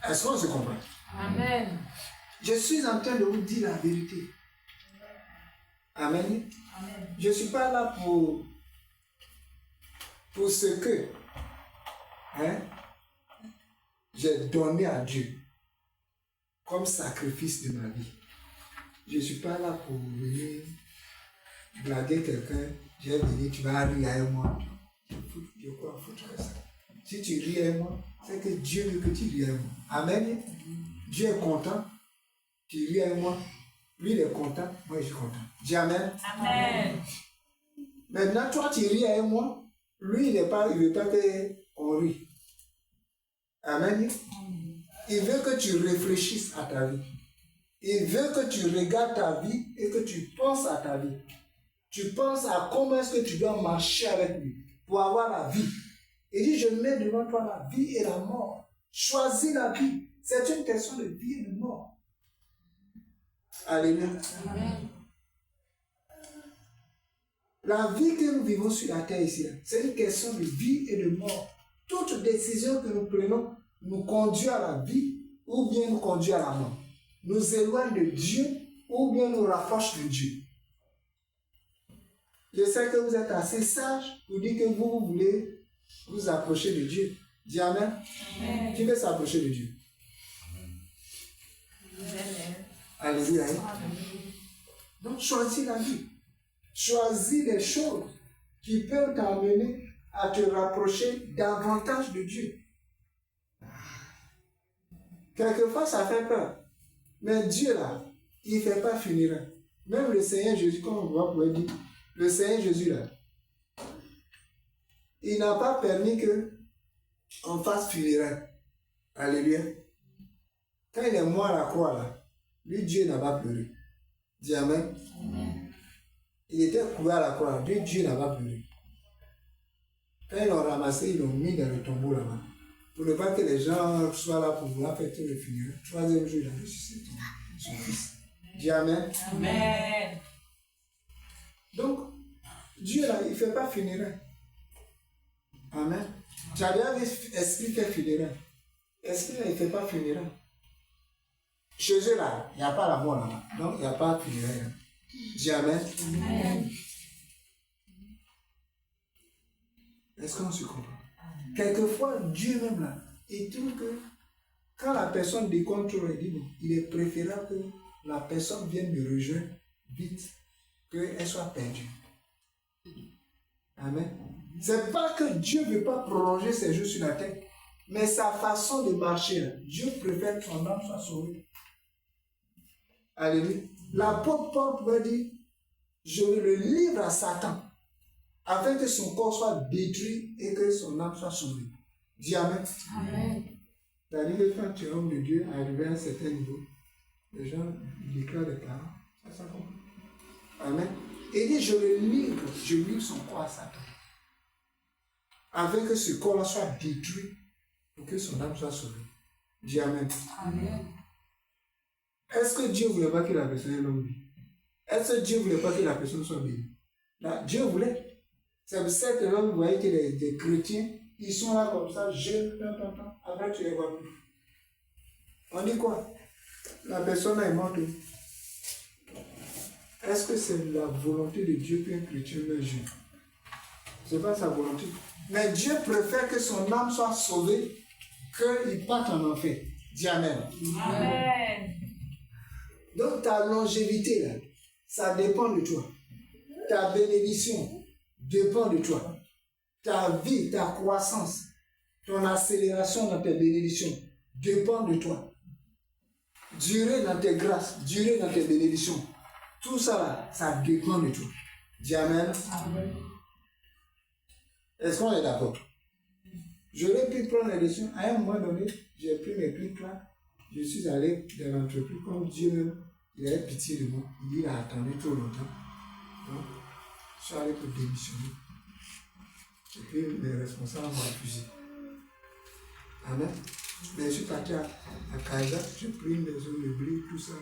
Est-ce qu'on se comprend? Amen. Je suis en train de vous dire la vérité. Amen. Amen. Je ne suis pas là pour ce que j'ai donné à Dieu comme sacrifice de ma vie. Je ne suis pas là pour venir blaguer quelqu'un. Je vais venir, tu vas rire avec moi. Je crois foutre ça. Si tu ris avec moi, c'est que Dieu veut que tu ris avec moi. Amen. Dieu est content. Tu ris avec moi. Lui, il est content. Moi, je suis content. Dis Amen. Amen. Maintenant, toi, tu ris avec moi. Lui, il ne veut pas qu'on rit. Amen. Il veut que tu réfléchisses à ta vie. Il veut que tu regardes ta vie et que tu penses à ta vie. Tu penses à comment est-ce que tu dois marcher avec lui pour avoir la vie. Il dit, je mets devant toi la vie et la mort. Choisis la vie. C'est une question de vie et de mort. Alléluia. Amen. La vie que nous vivons sur la terre ici, c'est une question de vie et de mort. Toute décision que nous prenons nous conduit à la vie ou bien nous conduit à la mort. Nous éloigne de Dieu ou bien nous rapproche de Dieu. Je sais que vous êtes assez sage pour dire que vous voulez vous approcher de Dieu. Dis Amen. Amen. Qui veut s'approcher de Dieu? Amen. Alléluia. Donc choisis la vie. Choisis les choses qui peuvent t'amener à te rapprocher davantage de Dieu. Quelquefois, ça fait peur. Mais Dieu, là, il ne fait pas funéraire. Même le Seigneur Jésus, comme on va pouvoir dire, le Seigneur Jésus, là, il n'a pas permis qu'on fasse funéraire. Alléluia. Quand il est mort à la croix, là, lui, Dieu n'a pas pleuré. Dis Amen. Amen. Il était couvert à la croix. Lui, Dieu n'a pas pleuré. Quand ils l'ont ramassé, ils l'ont mis dans le tombeau là-bas. Pour ne pas que les gens soient là pour vouloir faire tout le funéraire. Troisième jour, il a ressuscité son fils. Dis Amen. Amen. Donc, Dieu là, il ne fait pas funéraire. Amen. Tu as déjà vu Esprit fait funéraire. Esprit là, il ne fait pas funéraire. Chez eux là, il n'y a pas la mort là-bas. Donc, il n'y a pas de funéraire. Dis Amen. Amen. Est-ce qu'on se comprend? Quelquefois, Dieu même là, il trouve que quand la personne décompte trop, il dit non, il est préférable que la personne vienne me rejoindre vite, qu'elle soit perdue. Amen. C'est pas que Dieu ne veut pas prolonger ses jours sur la terre, mais sa façon de marcher, là, Dieu préfère que son âme soit sauvée. Alléluia. L'apôtre Paul pouvait dire, je le livre à Satan, afin que son corps soit détruit et que son âme soit sauvée. Dis Amen. Amen. C'est-à-dire que quand tu es homme de Dieu, arrivé à un certain niveau, les gens déclarent des paroles. Ça comprend. Amen. Et il dit, je livre son corps à Satan, afin que ce corps-là soit détruit pour que son âme soit sauvée. Dis Amen. Amen. Est-ce que Dieu ne voulait pas que la personne ait longue vie? Est-ce que Dieu ne voulait pas que la personne soit bénie? Là, Dieu voulait. C'est pour ça que là, vous voyez que les chrétiens, ils sont là comme ça, jeunes, après tu les vois plus. On dit quoi? La personne est morte. Est-ce que c'est la volonté de Dieu qu'un chrétien meure jeune? Ce n'est pas sa volonté. Mais Dieu préfère que son âme soit sauvée qu'il parte en enfer. Dis Amen. Amen. Donc ta longévité, là, ça dépend de toi. Ta bénédiction dépend de toi. Ta vie, ta croissance, ton accélération dans tes bénédictions dépend de toi. Durer dans tes grâces, durer dans tes bénédictions, tout ça là, ça dépend de toi. Dis Amen. Amen. Est-ce qu'on est d'accord? J'aurais pu prendre les leçons. À un moment donné, j'ai pris mes clics là. Je suis allé dans l'entreprise comme Dieu même. Il avait pitié de moi. Il a attendu trop longtemps. Donc, je suis allé pour démissionner. Et puis, les responsables m'ont refusé. Amen. Mais je suis parti à Casa. J'ai pris une maison meublée, tout ça.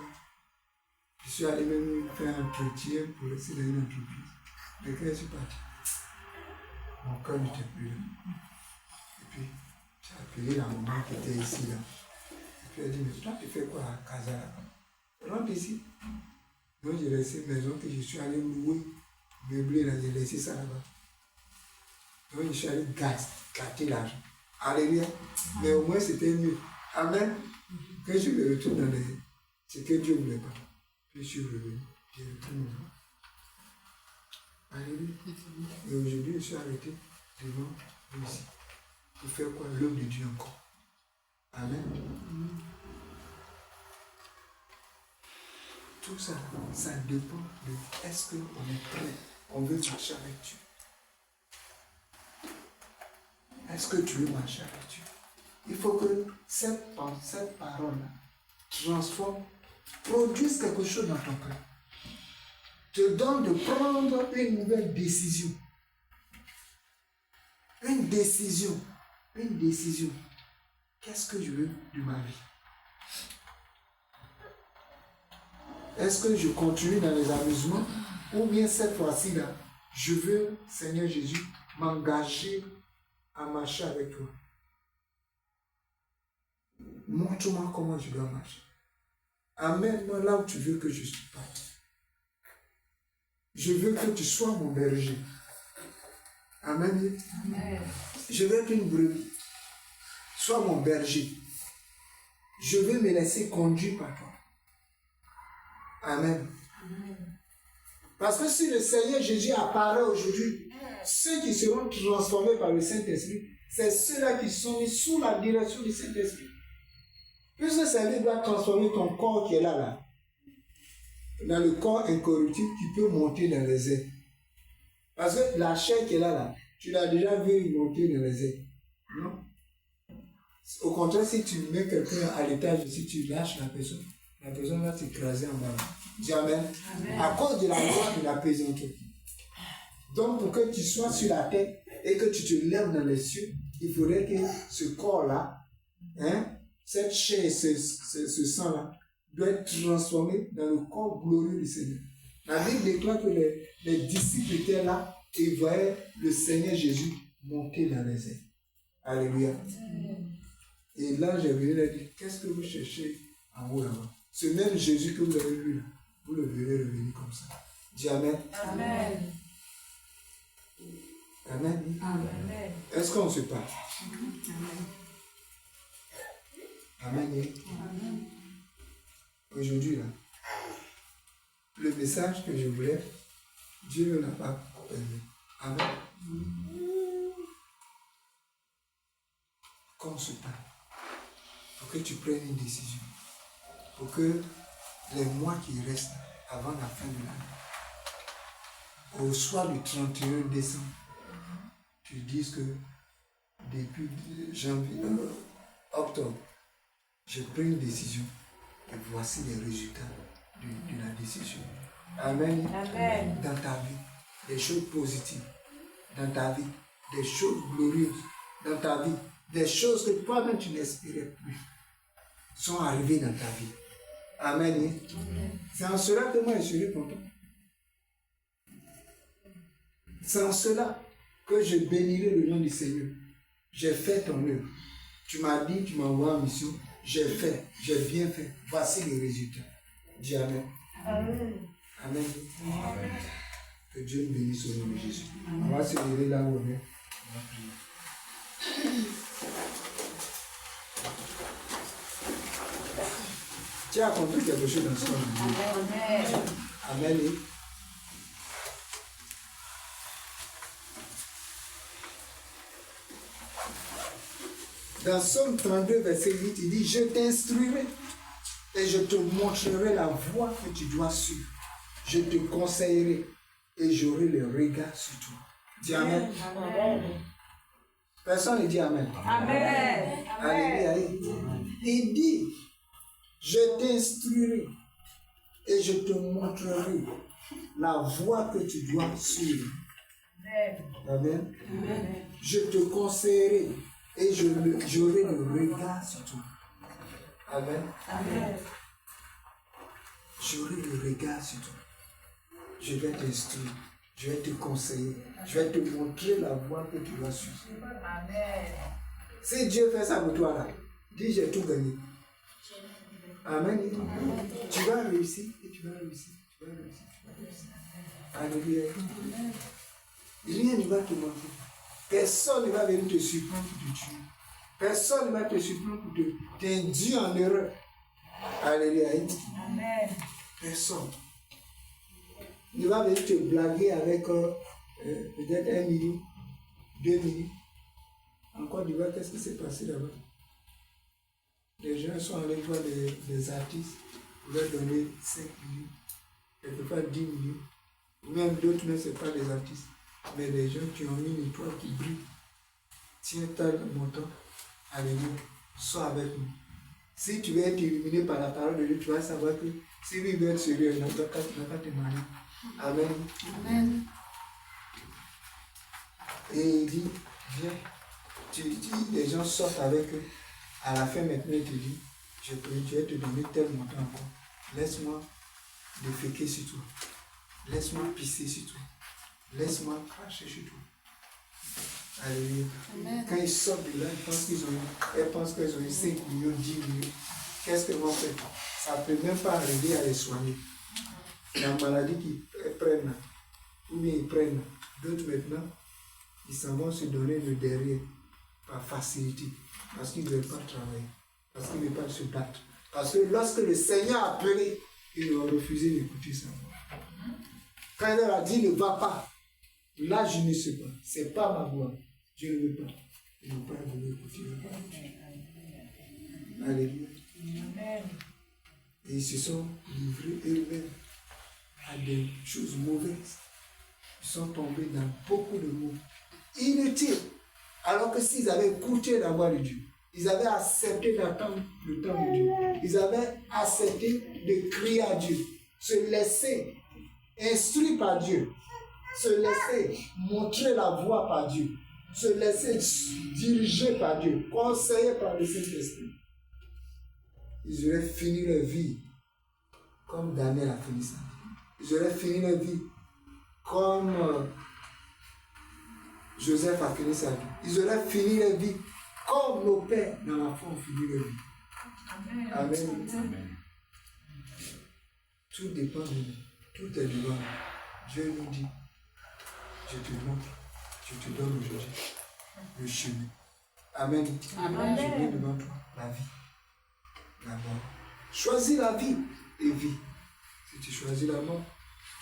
Je suis allé même faire un entretien pour rester dans une entreprise. Mais quand je suis parti, mon cœur n'était plus là. Et puis, j'ai appelé la maman qui était ici là. Et puis elle dit, mais toi tu fais quoi à Casa là? Rentre ici. Donc j'ai laissé une maison que je suis allé louer, meubler là, j'ai laissé ça là-bas. Donc je suis allé gâter l'argent. Alléluia. Mais au moins c'était mieux. Amen. Quand je me retourne dans les... C'est que Dieu ne voulait pas. Puis je suis revenu. J'ai repris mon nom. Alléluia. Et aujourd'hui, je suis arrêté devant vous ici. Pour faire quoi? L'œuvre de Dieu encore. Amen. Tout ça, ça dépend de est-ce qu'on est prêt, on veut marcher avec Dieu. Est-ce que tu veux marcher avec Dieu? Il faut que cette parole-là transforme, produise quelque chose dans ton cœur. Te donne de prendre une nouvelle décision. Une décision. Une décision. Qu'est-ce que je veux de ma vie? Est-ce que je continue dans les amusements ou bien cette fois-ci là, Je veux, Seigneur Jésus, m'engager à marcher avec toi. Montre-moi comment je dois marcher. Amène-moi là où tu veux que je sois. Je veux que tu sois mon berger. Amen. Amen. Je veux être une brebis. Sois mon berger. Je veux me laisser conduire par toi. Amen. Parce que si le Seigneur Jésus apparaît aujourd'hui, ceux qui seront transformés par le Saint-Esprit, c'est ceux-là qui sont mis sous la direction du Saint-Esprit. Puisque c'est lui qui doit transformer ton corps qui est là, dans le corps incorruptible qui peut monter dans les airs. Parce que la chair qui est là, tu l'as déjà vu monter dans les airs. Non? Au contraire, si tu mets quelqu'un à l'étage, si tu lâches la personne va t'écraser en bas. Dis Amen. À cause de la loi de la pesanteur. Donc, pour que tu sois sur la tête et que tu te lèves dans les cieux, il faudrait que ce corps-là, cette chair, ce sang-là, doit être transformé dans le corps glorieux du Seigneur. La Bible déclare que les disciples étaient là et voyaient le Seigneur Jésus monter dans les airs. Alléluia. Et là, j'ai venu leur dire, qu'est-ce que vous cherchez en haut là-bas? Ce même Jésus que vous avez vu là, vous le verrez revenir comme ça. Dis Amen. Amen. Amen. Amen. Est-ce qu'on se parle? Amen. Amen. Aujourd'hui, là, le message que je voulais, Dieu ne l'a pas permis. Amen. Qu'on se parle. Pour que tu prennes une décision. Pour que les mois qui restent avant la fin de l'année, au soir du 31 décembre, tu dises que depuis octobre, j'ai pris une décision et voici les résultats de la décision. Amen. Amen. Dans ta vie, des choses positives. Dans ta vie, des choses glorieuses. Dans ta vie, des choses que toi-même tu n'espérais plus sont arrivées dans ta vie. Amen. C'est en cela que moi je serai content. C'est en cela que je bénirai le nom du Seigneur. J'ai fait ton œuvre. Tu m'as dit, tu m'as envoyé en mission. J'ai fait, j'ai bien fait. Voici les résultats. Dis Amen. Amen. Amen. Amen. Que Dieu nous bénisse au nom de Jésus. On va se lever là où on est. On va prier. Tu as compris quelque chose dans ce qu'on dit. Amen. Amen. Dans Somme 32, verset 8, il dit, je t'instruirai et je te montrerai la voie que tu dois suivre. Je te conseillerai et j'aurai le regard sur toi. Dis Amen. Amen. Personne ne dit Amen. Amen. Alléluia. Il dit, je t'instruirai et je te montrerai la voie que tu dois suivre. Amen. Amen. Je te conseillerai et j'aurai le regard sur toi. Amen. Amen. J'aurai le regard sur toi. Je vais t'instruire, je vais te conseiller, je vais te montrer la voie que tu dois suivre. Amen. Si Dieu fait ça pour toi là, dis j'ai tout gagné. Amen. Tu vas réussir et tu vas réussir. Tu vas réussir. Tu vas réussir. Alléluia. Rien ne va te manquer. Personne ne va venir te surprendre pour te tuer. Personne ne va te surprendre pour t'induire en erreur. Alléluia. Amen. Personne. Il va venir te blaguer avec peut-être 1 million, 2 millions. En Côte d'Ivoire, qu'est-ce qui s'est passé là-bas? Les gens sont allés voir des artistes pour leur donner 5 millions, quelquefois 10 millions. Ou même d'autres, mais ce n'est pas des artistes, mais des gens qui ont mis une étoile qui brille. Tiens tel montant, alléluia, sois avec nous. Si tu veux être illuminé par la parole de Dieu, tu vas savoir que si lui veut être sérieux, il n'a pas te marier. Amen. Amen. Et il dit, viens. Tu dis, les gens sortent avec eux. À la fin, maintenant, il te dit, je vais te donner tel montant encore. Laisse-moi déféquer sur toi. Laisse-moi pisser sur toi. laisse-moi cracher chez toi. Alléluia. Amen. Quand ils sortent de là, elles pensent qu'elles ont eu 5 millions, 10 millions. Qu'est-ce qu'elles vont faire? Ça ne peut même pas arriver à les soigner. La maladie qu'ils prennent, ou bien ils prennent, d'autres maintenant, ils s'en vont se donner le derrière par facilité. Parce qu'ils ne veulent pas travailler. Parce qu'ils ne veulent pas se battre. Parce que lorsque le Seigneur a appelé, ils ont refusé d'écouter sa voix. Quand il leur a dit ne va pas, là je ne sais pas. Ce n'est pas ma voix. Je ne veux pas. Ils n'ont pas voulu écouter la voix de Dieu. Alléluia. Amen. Et ils se sont livrés eux-mêmes à des choses mauvaises. Ils sont tombés dans beaucoup de mots inutiles. Alors que s'ils avaient écouté la voix de Dieu, ils avaient accepté d'attendre le temps de Dieu, ils avaient accepté de crier à Dieu, se laisser instruire par Dieu, se laisser montrer la voie par Dieu, se laisser diriger par Dieu, conseiller par le Saint-Esprit. Ils auraient fini leur vie comme Daniel a fini sa vie. Ils auraient fini leur vie comme Joseph a fini sa vie. Ils auraient fini leur vie comme nos pères dans la foi ont fini leur vie. Amen. Amen. Amen. Tout dépend de nous. Tout est devant nous. Dieu nous dit, je te montre, je te donne aujourd'hui le chemin. Amen. Amen. Je mets devant toi la vie, la mort. Choisis la vie et vis. Si tu choisis la mort,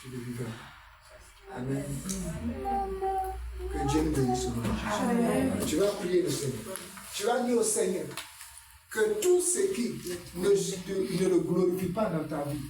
tu ne vivras pas. Amen. Que Dieu nous bénisse au nom de Jésus. Tu vas prier le Seigneur. Tu vas dire au Seigneur que tout ce qui ne le glorifie pas dans ta vie,